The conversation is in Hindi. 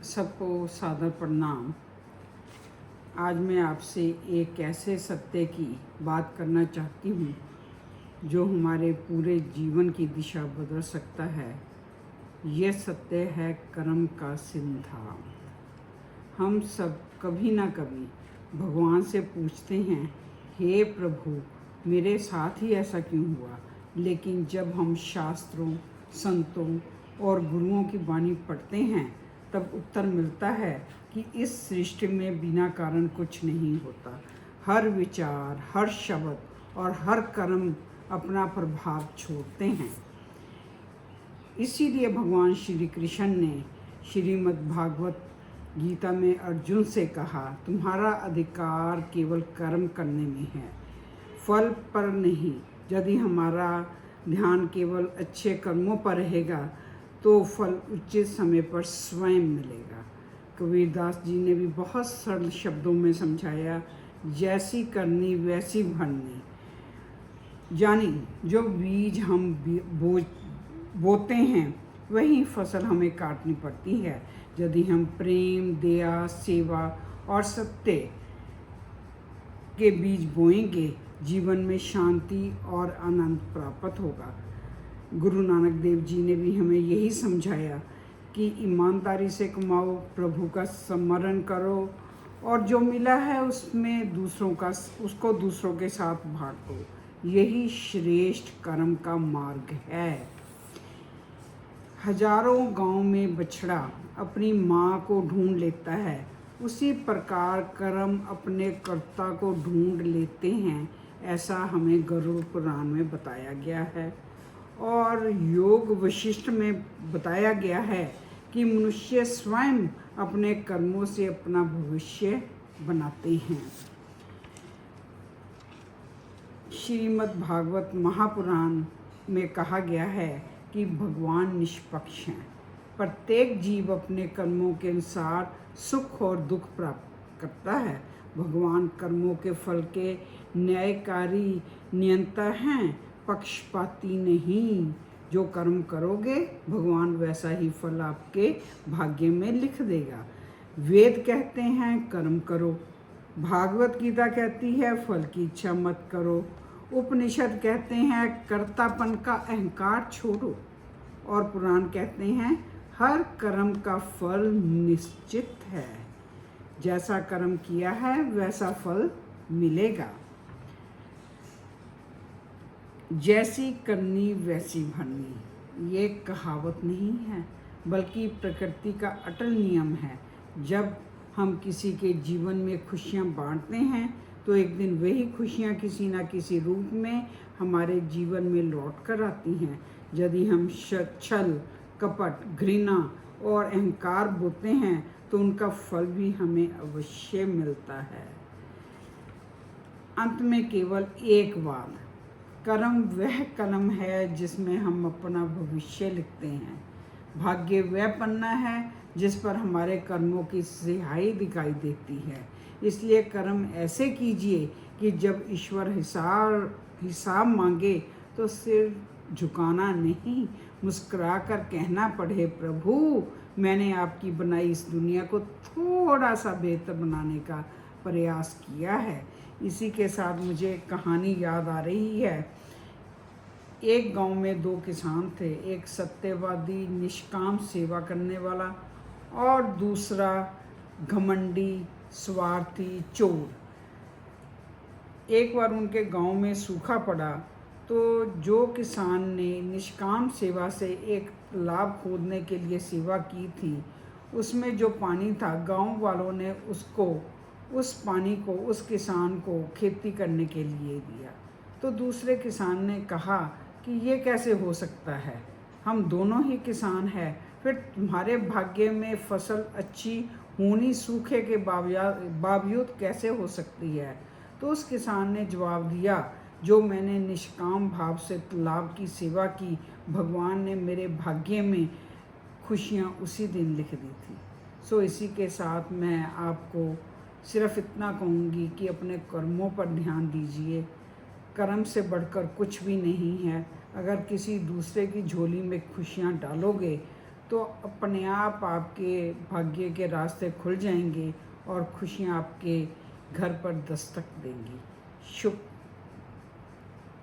सबको सादर प्रणाम। आज मैं आपसे एक ऐसे सत्य की बात करना चाहती हूँ जो हमारे पूरे जीवन की दिशा बदल सकता है। यह सत्य है कर्म का सिद्धांत। हम सब कभी ना कभी भगवान से पूछते हैं, हे प्रभु मेरे साथ ही ऐसा क्यों हुआ। लेकिन जब हम शास्त्रों, संतों और गुरुओं की वाणी पढ़ते हैं तब उत्तर मिलता है कि इस सृष्टि में बिना कारण कुछ नहीं होता। हर विचार, हर शब्द और हर कर्म अपना प्रभाव छोड़ते हैं। इसीलिए भगवान श्री कृष्ण ने श्रीमद् भागवत गीता में अर्जुन से कहा, तुम्हारा अधिकार केवल कर्म करने में है, फल पर नहीं। यदि हमारा ध्यान केवल अच्छे कर्मों पर रहेगा तो फल उचित समय पर स्वयं मिलेगा। कबीरदास जी ने भी बहुत सरल शब्दों में समझाया, जैसी करनी वैसी भरनी। यानी जो बीज हम बोते हैं वही फसल हमें काटनी पड़ती है। यदि हम प्रेम, दया, सेवा और सत्य के बीज बोएंगे, जीवन में शांति और आनंद प्राप्त होगा। गुरु नानक देव जी ने भी हमें यही समझाया कि ईमानदारी से कमाओ, प्रभु का स्मरण करो और जो मिला है उसमें उसको दूसरों के साथ बांटो। यही श्रेष्ठ कर्म का मार्ग है। हजारों गांव में बछड़ा अपनी माँ को ढूंढ लेता है, उसी प्रकार कर्म अपने कर्ता को ढूंढ लेते हैं। ऐसा हमें गरुड़ पुराण में बताया गया है और योग वशिष्ठ में बताया गया है कि मनुष्य स्वयं अपने कर्मों से अपना भविष्य बनाते हैं। श्रीमद् भागवत महापुराण में कहा गया है कि भगवान निष्पक्ष हैं। प्रत्येक जीव अपने कर्मों के अनुसार सुख और दुख प्राप्त करता है। भगवान कर्मों के फल के न्यायकारी नियंता हैं, पक्षपाती नहीं। जो कर्म करोगे भगवान वैसा ही फल आपके भाग्य में लिख देगा। वेद कहते हैं कर्म करो, भागवत गीता कहती है फल की इच्छा मत करो, उपनिषद कहते हैं कर्तापन का अहंकार छोड़ो और पुराण कहते हैं हर कर्म का फल निश्चित है। जैसा कर्म किया है वैसा फल मिलेगा। जैसी करनी वैसी भरनी, ये कहावत नहीं है बल्कि प्रकृति का अटल नियम है। जब हम किसी के जीवन में खुशियाँ बांटते हैं तो एक दिन वही खुशियाँ किसी न किसी रूप में हमारे जीवन में लौट कर आती हैं। यदि हम छल, कपट, घृणा और अहंकार बोते हैं तो उनका फल भी हमें अवश्य मिलता है। अंत में केवल एक बात, कर्म वह कलम है जिसमें हम अपना भविष्य लिखते हैं। भाग्य वह पन्ना है जिस पर हमारे कर्मों की सिहाई दिखाई देती है। इसलिए कर्म ऐसे कीजिए कि जब ईश्वर हिसाब मांगे तो सिर झुकाना नहीं, मुस्कुरा कर कहना पड़े, प्रभु मैंने आपकी बनाई इस दुनिया को थोड़ा सा बेहतर बनाने का प्रयास किया है। इसी के साथ मुझे कहानी याद आ रही है। एक गांव में दो किसान थे, एक सत्यवादी निष्काम सेवा करने वाला और दूसरा घमंडी स्वार्थी चोर। एक बार उनके गांव में सूखा पड़ा तो जो किसान ने निष्काम सेवा से एक तालाब खोदने के लिए सेवा की थी, उसमें जो पानी था गांव वालों ने उस पानी को उस किसान को खेती करने के लिए दिया। तो दूसरे किसान ने कहा कि ये कैसे हो सकता है, हम दोनों ही किसान हैं, फिर तुम्हारे भाग्य में फसल अच्छी होनी सूखे के बावजूद कैसे हो सकती है। तो उस किसान ने जवाब दिया, जो मैंने निष्काम भाव से तालाब की सेवा की, भगवान ने मेरे भाग्य में खुशियाँ उसी दिन लिख दी थी। सो इसी के साथ मैं आपको सिर्फ इतना कहूँगी कि अपने कर्मों पर ध्यान दीजिए। कर्म से बढ़कर कुछ भी नहीं है। अगर किसी दूसरे की झोली में खुशियाँ डालोगे तो अपने आप आपके भाग्य के रास्ते खुल जाएंगे और खुशियाँ आपके घर पर दस्तक देंगी। शुभ